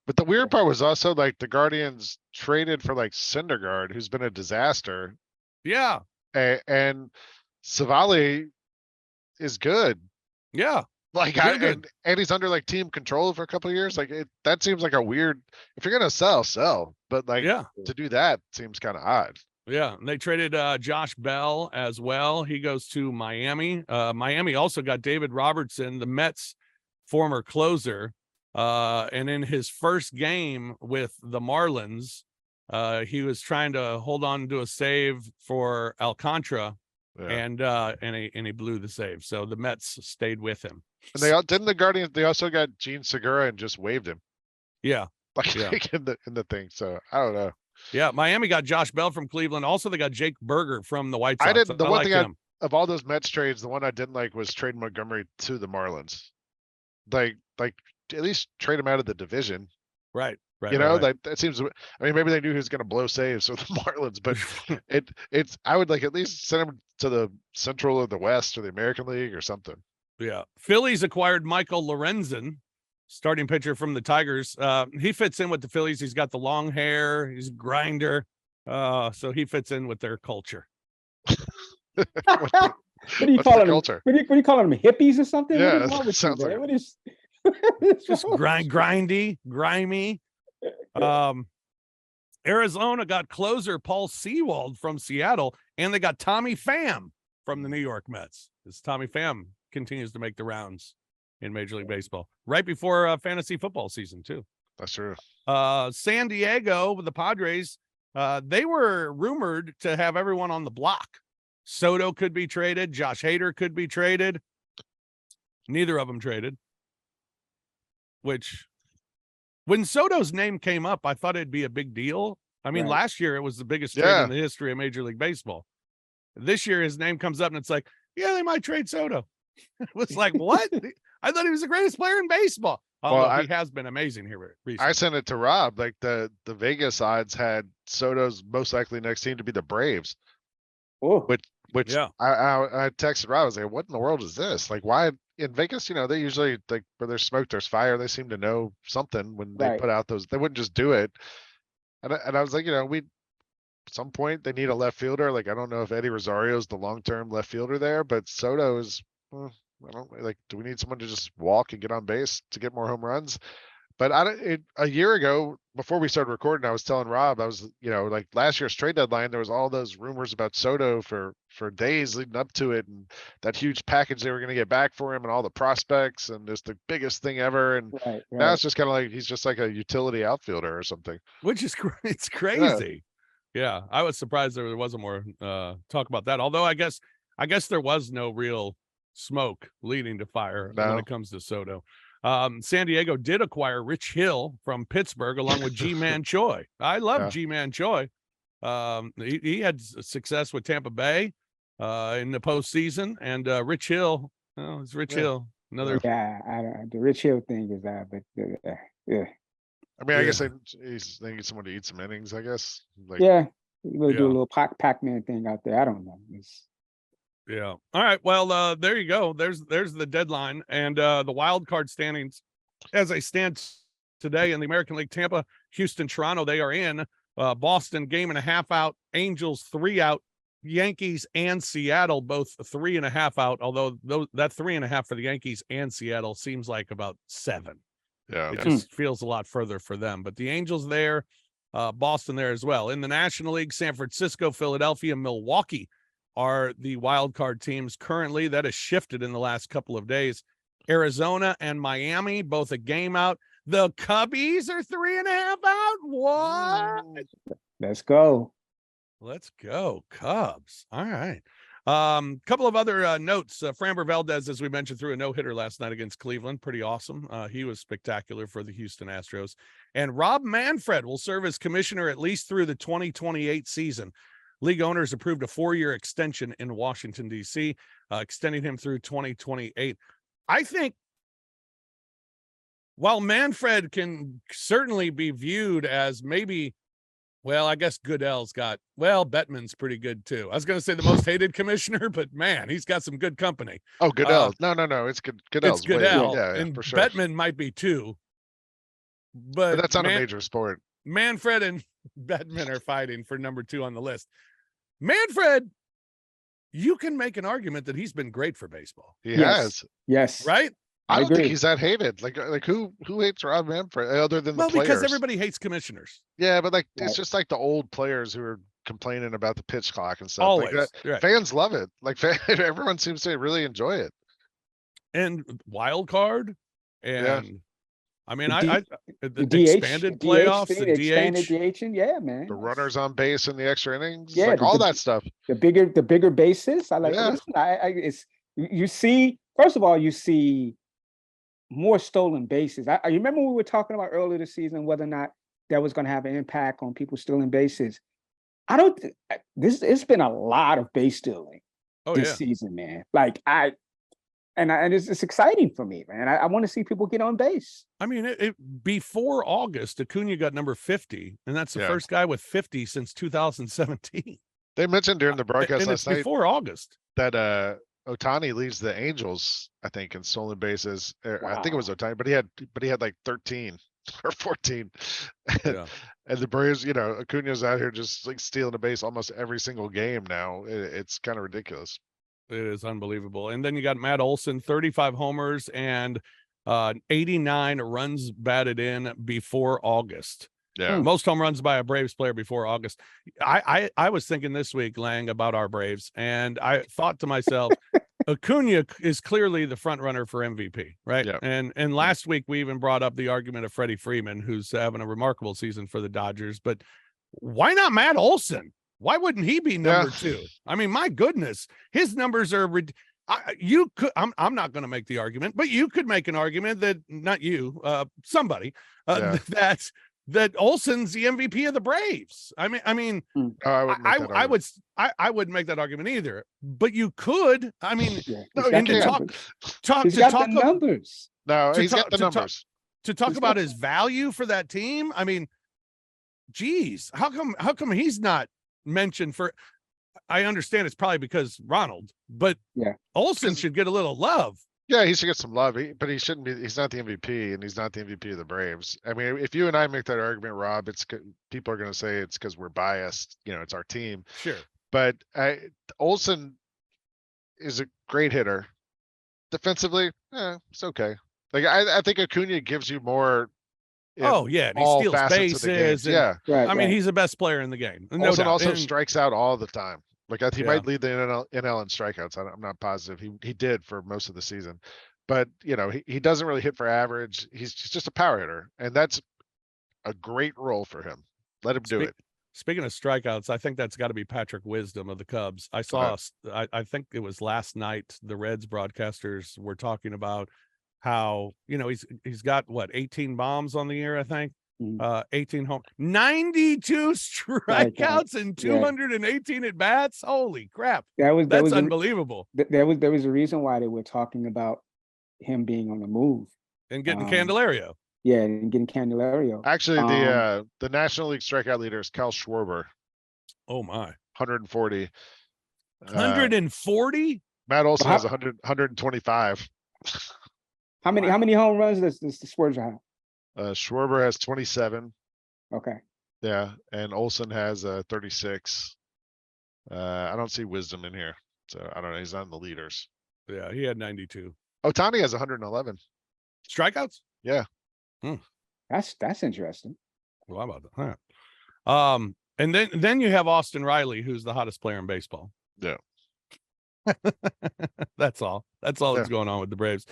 C: But the weird part was also like the Guardians traded for like Syndergaard, who's been a disaster.
A: Yeah.
C: And Savali is good.
A: Yeah.
C: Like and he's under like team control for a couple of years. Like that seems like a weird, if you're going to sell, but like to do that seems kind of odd.
A: Yeah. And they traded Josh Bell as well. He goes to Miami. Miami also got David Robertson, the Mets former closer. And in his first game with the Marlins, he was trying to hold on to a save for Alcantara, and he blew the save. So the Mets stayed with him.
C: And the Guardians, they also got Gene Segura and just waived him.
A: Yeah.
C: Like in the thing. So I don't know.
A: Yeah. Miami got Josh Bell from Cleveland. Also, they got Jake Berger from the White Sox.
C: I didn't, the one thing of all those Mets trades, the one I didn't like was trading Montgomery to the Marlins. Like at least trade him out of the division.
A: Right.
C: You know, like that seems, I mean, maybe they knew he was going to blow saves with the Marlins, but I would like at least send him to the Central or the West or the American League or something.
A: Yeah. Phillies acquired Michael Lorenzen, starting pitcher from the Tigers. He fits in with the Phillies. He's got the long hair. He's a grinder. So he fits in with their culture.
D: What do you call them?
C: Culture?
D: What do you call them? Hippies or something?
C: Yeah, that sounds like
D: what is
A: just grimy. Arizona got closer Paul Sewald from Seattle, and they got Tommy Pham from the New York Mets. This Tommy Pham continues to make the rounds in Major League Baseball right before fantasy football season too.
C: That's true.
A: San Diego with the Padres, they were rumored to have everyone on the block. Soto could be traded. Josh Hader could be traded. Neither of them traded. Which, when Soto's name came up, I thought it'd be a big deal. I mean, last year it was the biggest trade in the history of Major League Baseball. This year his name comes up and it's like, yeah, they might trade Soto. It was like, what? I thought he was the greatest player in baseball. Although he has been amazing here recently.
C: I sent it to Rob. Like the Vegas odds had Soto's most likely next team to be the Braves.
D: Oh.
C: Which I texted Rob, I was like, what in the world is this? Like, why in Vegas, they usually, like, where there's smoke, there's fire. They seem to know something when they
D: Right.
C: put out those, they wouldn't just do it. And I was like, at some point they need a left fielder. Like, I don't know if Eddie Rosario is the long-term left fielder there, but Soto is, I don't like, do we need someone to just walk and get on base to get more home runs? But a year ago, before we started recording, I was telling Rob, I was, like last year's trade deadline, there was all those rumors about Soto for days leading up to it, and that huge package they were going to get back for him, and all the prospects, and it's the biggest thing ever. And now it's just kind of like he's just like a utility outfielder or something.
A: Which is it's crazy. Yeah, I was surprised there wasn't more talk about that. Although I guess there was no real smoke leading to fire when it comes to Soto. San Diego did acquire Rich Hill from Pittsburgh along with G-Man Choi. I love G-Man Choi. He had success with Tampa Bay in the postseason, and Rich Hill, it's Rich Hill. Another
D: the Rich Hill thing is but yeah.
C: I mean, I guess he's thinking someone to eat some innings, I guess. Like,
D: we'll do a little Pac-Man thing out there. I don't know.
A: Yeah. All right. Well, there you go. There's the deadline and the wild card standings as they stand today in the American League. Tampa, Houston, Toronto, they are in. Boston, 1.5 out. Angels, 3 out. Yankees and Seattle, both 3.5 out. Although that 3.5 for the Yankees and Seattle seems like about 7.
C: Yeah.
A: It just feels a lot further for them. But the Angels there, Boston there as well. In the National League, San Francisco, Philadelphia, Milwaukee are the wild card teams currently. That has shifted in the last couple of days. Arizona and Miami, both a game out. The Cubbies are 3.5 out. What?
D: Let's go.
A: Let's go, Cubs. All right. Couple of other notes. Framber Valdez, as we mentioned, threw a no-hitter last night against Cleveland. Pretty awesome. He was spectacular for the Houston Astros. And Rob Manfred will serve as commissioner at least through the 2028 season. League owners approved a 4-year extension in Washington, D.C., extending him through 2028. I think while Manfred can certainly be viewed as maybe, well, I guess Goodell's got, Bettman's pretty good too. I was going to say the most hated commissioner, but man, he's got some good company.
C: Oh, Goodell. No. It's good. Goodell's
A: it's Goodell.
C: And
A: for
C: sure.
A: Bettman might be too. But
C: that's not a major sport.
A: Manfred and Bettman are fighting for number 2 on the list. Manfred, you can make an argument that he's been great for baseball.
C: He has.
D: Yes.
A: Right?
C: I don't think he's that hated. Like who hates Rob Manfred other than the players?
A: Because everybody hates commissioners.
C: Yeah, but it's just like the old players who are complaining about the pitch clock and stuff.
A: Always.
C: Like fans love it. Like everyone seems to really enjoy it.
A: And wild card, and I mean,
D: the
A: expanded playoffs, the
D: expanded DH, man.
C: The runners on base and the extra innings, all that stuff.
D: The bigger bases. I like. Listen, you see. First of all, you see more stolen bases. I remember we were talking about earlier this season whether or not that was going to have an impact on people stealing bases. It's been a lot of base stealing this season, man. Like and it's exciting for me, man. I want to see people get on base.
A: I mean, before August, Acuna got number 50, and that's the first guy with 50 since 2017.
C: They mentioned during the broadcast last night
A: before August
C: that Ohtani leads the Angels, I think, in stolen bases. Wow. I think it was Ohtani, but he had like 13 or 14. And the Braves, Acuna's out here just like stealing a base almost every single game now. It's kind of ridiculous.
A: It is unbelievable. And then you got Matt Olson, 35 homers and 89 runs batted in before August.
C: Yeah.
A: Most home runs by a Braves player before August. I was thinking this week, Lang, about our Braves, and I thought to myself, Acuna is clearly the front runner for MVP, right?
C: Yeah.
A: And last week we even brought up the argument of Freddie Freeman, who's having a remarkable season for the Dodgers, but why not Matt Olson? Why wouldn't he be number 2? I mean, my goodness, his numbers are you could. I'm not going to make the argument, but you could make an argument that not you, somebody that Olson's the MVP of the Braves. I mean, I wouldn't make that argument either. But you could. I mean,
D: he's got the numbers.
C: No, he's got the numbers
A: to talk about his value for that team. I mean, geez, how come he's not mentioned for? I understand it's probably because Ronald, but
D: Yeah.
A: Olsen should get a little love.
C: Yeah, he should get some love, but he shouldn't be. He's not the MVP, and he's not the MVP of the Braves. I mean, if you and I make that argument, Rob, people are going to say it's because we're biased. It's our team.
A: Sure.
C: But Olsen is a great hitter. Defensively, it's okay. Like I think Acuna gives you more.
A: Oh yeah, and he
C: all
A: steals
C: facets of the
A: bases.
C: game. Yeah,
D: Right.
A: I mean, he's the best player in the game. No
C: Olsen
A: doubt.
C: also
A: And
C: strikes out all the time. Like he
A: Yeah.
C: might lead the NL in strikeouts. I'm not positive. He did for most of the season, but he doesn't really hit for average. He's just a power hitter, and that's a great role for him. Let him do it.
A: Speaking of strikeouts, I think that's got to be Patrick Wisdom of the Cubs. I saw, I think it was last night, the Reds broadcasters were talking about how, he's got what, 18 bombs on the year, I think. 18 home, 92 strikeouts and 218 at bats. Holy crap. That's unbelievable.
D: There was a reason why they were talking about him being on the move.
A: And getting Candelario.
D: Yeah, and getting Candelario.
C: Actually, the National League strikeout leader is Kyle Schwarber.
A: Oh my.
C: 140.
A: 140?
C: Matt Olson has 125.
D: How many home runs does the Schwarber have?
C: Schwarber has 27.
D: Okay.
C: Yeah, and Olson has 36. I don't see Wisdom in here, so I don't know. He's not in the leaders.
A: Yeah, he had 92.
C: Ohtani has 111
A: strikeouts.
C: Yeah,
D: that's interesting.
A: Well, how about that? And then you have Austin Riley, who's the hottest player in baseball.
C: Yeah.
A: That's all that's going on with the Braves.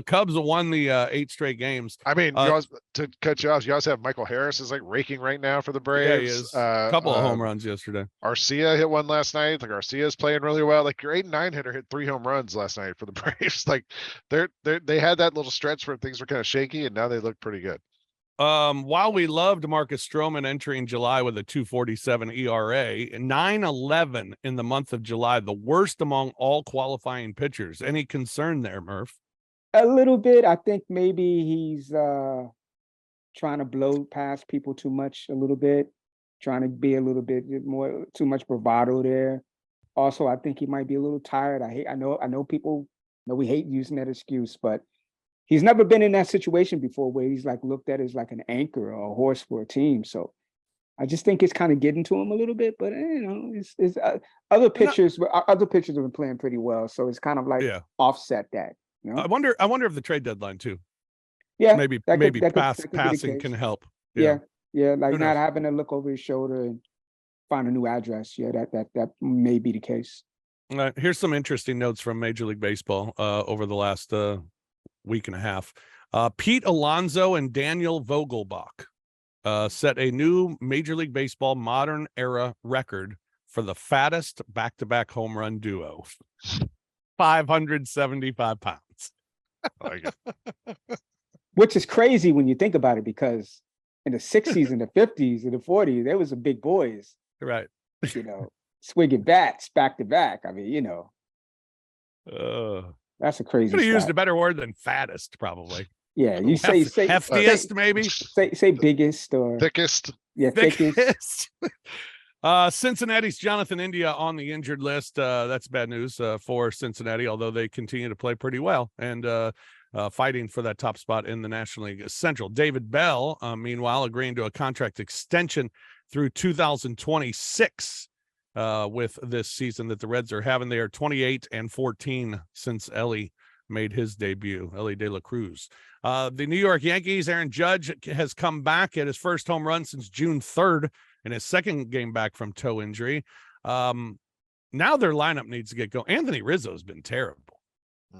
A: Cubs won the 8 straight games.
C: I mean, to cut you off, you also have Michael Harris is like raking right now for the Braves.
A: Yeah, he is. A couple of home runs yesterday.
C: Arcia hit one last night. Like Arcia's playing really well. Like your 8 and 9 hitter hit 3 home runs last night for the Braves. Like they had that little stretch where things were kind of shaky, and now they look pretty good.
A: While we loved Marcus Stroman entering July with a 2.47 ERA, 9-11 in the month of July, the worst among all qualifying pitchers. Any concern there, Murph?
D: A little bit. I think maybe he's trying to blow past people too much a little bit, trying to be a little bit more, too much bravado there. Also, I think he might be a little tired. I know people know we hate using that excuse, but he's never been in that situation before where he's like looked at as like an anchor or a horse for a team. So I just think it's kind of getting to him a little bit, but it's other pitchers have been playing pretty well. So it's kind of like offset that. You know?
A: I wonder if the trade deadline too.
D: Yeah,
A: maybe passing can help.
D: Yeah, like not having to look over his shoulder and find a new address. Yeah, that may be the case.
A: Here's some interesting notes from Major League Baseball over the last week and a half. Pete Alonso and Daniel Vogelbach set a new Major League Baseball modern era record for the fattest back-to-back home run duo. 575 pounds.
D: Which is crazy when you think about it, because in the 60s and the 50s and the 40s, there was some big boys.
A: Right.
D: Swinging bats back to back. I mean, that's a crazy.
A: Could have used a better word than fattest, probably.
D: Yeah, you say
A: heftiest, maybe.
D: Say biggest or
C: thickest.
D: Yeah, thickest.
A: Cincinnati's Jonathan India on the injured list. That's bad news for Cincinnati, although they continue to play pretty well and fighting for that top spot in the National League Central. David Bell, meanwhile, agreeing to a contract extension through 2026 with this season that the Reds are having. They are 28-14 since Ellie made his debut, Ellie De La Cruz. The New York Yankees, Aaron Judge has come back at his first home run since June 3rd. In his second game back from toe injury. Now their lineup needs to get going. Anthony Rizzo has been terrible.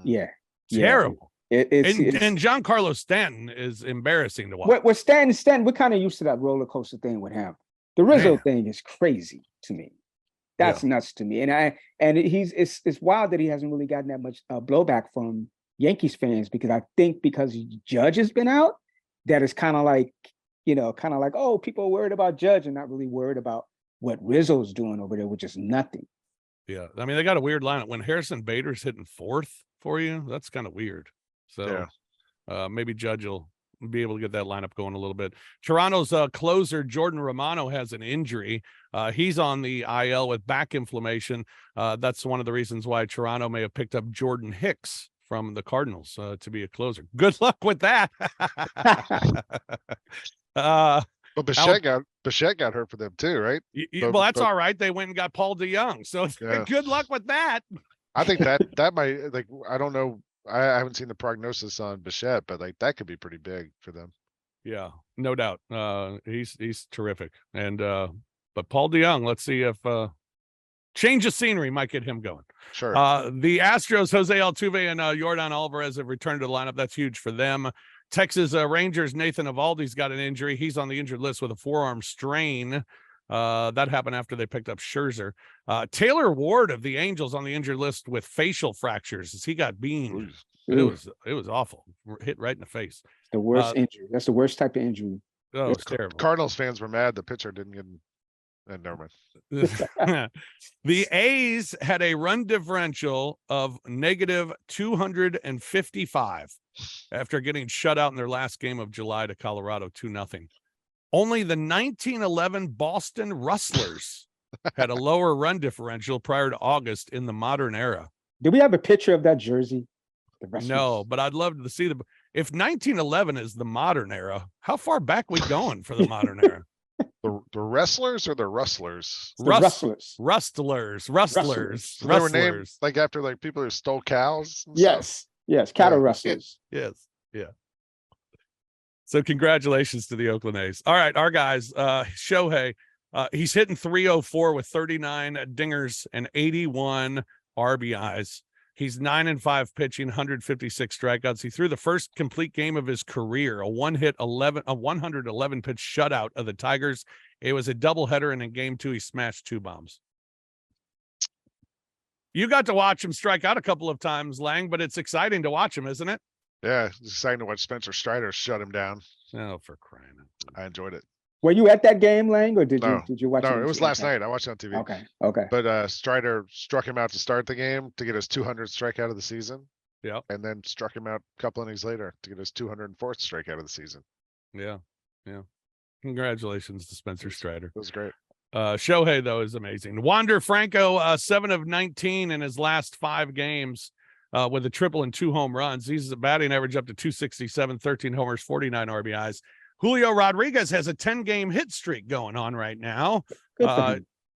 D: Yeah.
A: Terrible.
D: It's
A: and Giancarlo Stanton is embarrassing to watch.
D: What Stanton, we're kind of used to that roller coaster thing with him. The Rizzo thing is crazy to me. That's nuts to me. And it's wild that he hasn't really gotten that much blowback from Yankees fans, because I think because Judge has been out, that is kind of like, oh, people are worried about Judge and not really worried about what Rizzo's doing over there, which is nothing.
A: Yeah. I mean, they got a weird lineup. When Harrison Bader's hitting 4th for you, that's kind of weird. So maybe Judge will be able to get that lineup going a little bit. Toronto's closer Jordan Romano has an injury. He's on the IL with back inflammation. That's one of the reasons why Toronto may have picked up Jordan Hicks from the Cardinals to be a closer. Good luck with that.
C: But Bichette got hurt for them too, right?
A: Well, that's all right. They went and got Paul DeYoung. So good luck with that.
C: I think that might, like, I don't know. I haven't seen the prognosis on Bichette, but like that could be pretty big for them.
A: Yeah, no doubt. He's terrific. And but Paul DeYoung, let's see if change of scenery might get him going.
C: Sure.
A: The Astros, Jose Altuve and Yordan Alvarez have returned to the lineup. That's huge for them. Texas Rangers, Nathan Eovaldi's got an injury. He's on the injured list with a forearm strain. That happened after they picked up Scherzer. Taylor Ward of the Angels on the injured list with facial fractures as he got beamed. It was awful. Hit right in the face.
D: The worst injury. That's the worst type of injury.
A: Oh, it's terrible.
C: Cardinals fans were mad the pitcher didn't get never
A: mind. The A's had a run differential of negative 255 after getting shut out in their last game of July to Colorado 2-0. Only the 1911 Boston Rustlers had a lower run differential prior to August in the modern era.
D: Do we have a picture of that jersey?
A: No, but I'd love to see if 1911 is the modern era, how far back we going for the modern era?
C: The wrestlers or the rustlers?
D: Rustlers.
A: Rustlers.
C: They were named like after like people who stole cows.
D: Yes. Yes. Cattle rustlers.
A: Yes. Yeah. So congratulations to the Oakland A's. All right, our guys, Shohei, he's hitting 304 with 39 dingers and 81 RBIs. He's 9-5 pitching, 156 strikeouts. He threw the first complete game of his career, a 111 pitch shutout of the Tigers. It was a doubleheader, and in game 2, he smashed 2 bombs. You got to watch him strike out a couple of times, Lang, but it's exciting to watch him, isn't it?
C: Yeah, it's exciting to watch Spencer Strider shut him down.
A: Oh, for crying out loud.
C: I enjoyed it.
D: Were you at that game, Lang, or did you watch it?
C: No, it was last night. I watched it on TV.
D: Okay.
C: But Strider struck him out to start the game to get his 200th strikeout of the season.
A: Yeah.
C: And then struck him out a couple innings later to get his 204th strikeout of the season.
A: Yeah. Congratulations to Spencer Strider.
C: It was great.
A: Shohei, though, is amazing. Wander Franco, 7 of 19 in his last 5 games with a triple and 2 home runs. He's a batting average up to 267, 13 homers, 49 RBIs. Julio Rodriguez has a 10-game hit streak going on right now.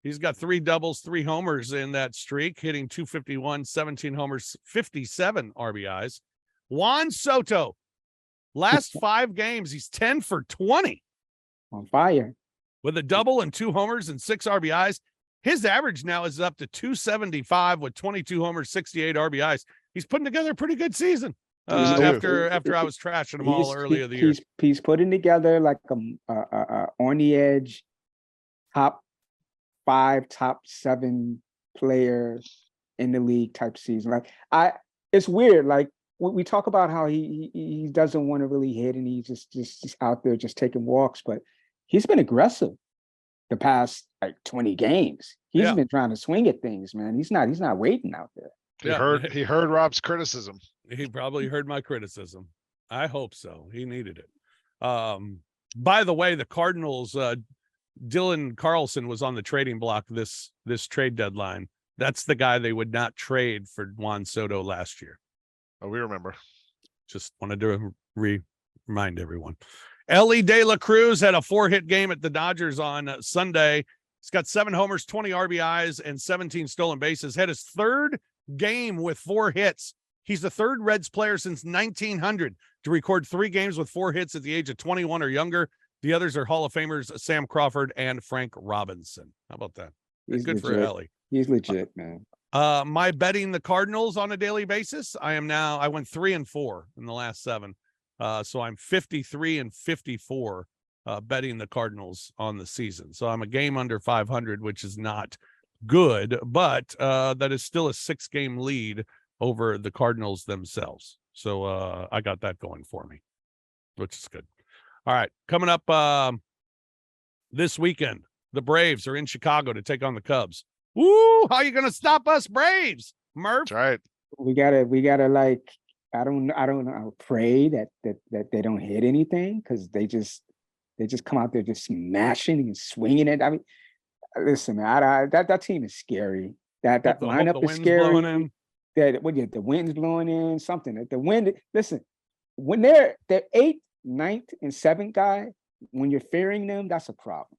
A: He's got 3 doubles, 3 homers in that streak, hitting 251, 17 homers, 57 RBIs. Juan Soto, last 5 games, he's 10 for 20.
D: On fire.
A: With a double and 2 homers and 6 RBIs. His average now is up to 275 with 22 homers, 68 RBIs. He's putting together a pretty good season. After I was trashing him all earlier the year.
D: He's putting together like a on the edge top 5, top 7 player in the league type season. Like it's weird. Like when we talk about how he doesn't want to really hit and he's just out there just taking walks, but he's been aggressive the past like 20 games. He's been trying to swing at things, man. He's not waiting out there.
C: He heard Rob's criticism.
A: He probably heard my criticism. I hope so. He needed it. By the way, the Cardinals, Dylan Carlson was on the trading block this trade deadline. That's the guy they would not trade for Juan Soto last year.
C: Oh, we remember.
A: Just wanted to remind everyone. Ellie De La Cruz had a 4-hit game at the Dodgers on Sunday. He's got 7 homers, 20 RBIs, and 17 stolen bases. Had his 3rd game with 4 hits. He's the 3rd Reds player since 1900 to record 3 games with 4 hits at the age of 21 or younger. The others are Hall of Famers Sam Crawford and Frank Robinson. How about that? He's good legit. For Ellie.
D: He's legit, man.
A: My betting the Cardinals on a daily basis. I went 3-4 in the last 7. So I'm 53 and 54 betting the Cardinals on the season. So I'm a game under 500, which is not good, but that is still a 6-game lead over the Cardinals themselves. So I got that going for me, which is good. All right, coming up this weekend, the Braves are in Chicago to take on the Cubs. Woo! How you going to stop us, Braves, Murph?
C: That's right.
D: We gotta like I pray that they don't hit anything, because they just come out there just smashing and swinging it. I mean, listen, man, that team is scary. That
A: Hope the
D: lineup is
A: wind's blowing
D: scary.
A: in.
D: The wind's blowing in, something. That the wind. Listen, when they're 8th, 9th, and 7th guy, when you're fearing them, that's a problem.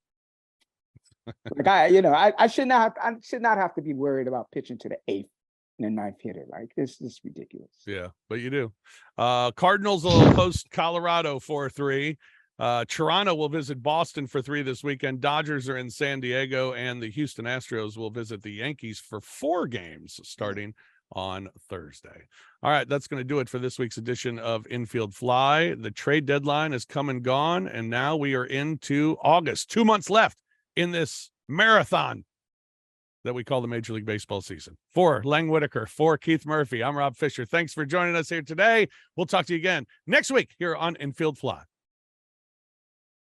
D: Like I should not have to be worried about pitching to the 8th and the 9th hitter. Like, this is ridiculous.
A: Yeah, but you do. Cardinals will host Colorado 4-3. Toronto will visit Boston for 3 this weekend. Dodgers are in San Diego, and the Houston Astros will visit the Yankees for 4 games starting on Thursday. All right, that's going to do it for this week's edition of Infield Fly. The trade deadline is come and gone, and now we are into August. 2 months left in this marathon that we call the Major League Baseball season. For Lang Whitaker, for Keith Murphy, I'm Rob Fisher. Thanks for joining us here today. We'll talk to you again next week here on Infield Fly.